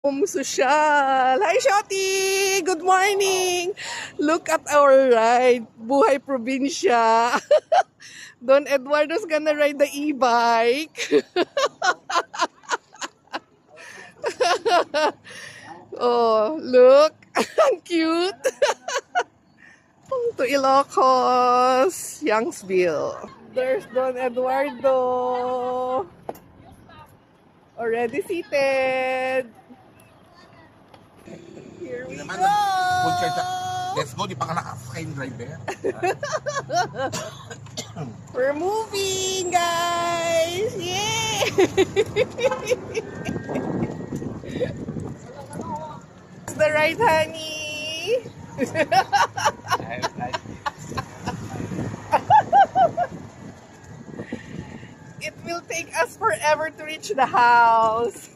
Social. Hi, Shotty! Good morning! Look at our ride. Buhay probinsya. Don Eduardo's gonna ride the e-bike. Oh, look. Ang cute. To Ilocos, Youngsville. There's Don Eduardo. Already seated. Here we Naman, go! full charge sa, let's go, di pa ka nakasakay yung driver. We're moving, guys! Yay! It's the right, honey! It will take us forever to reach the house.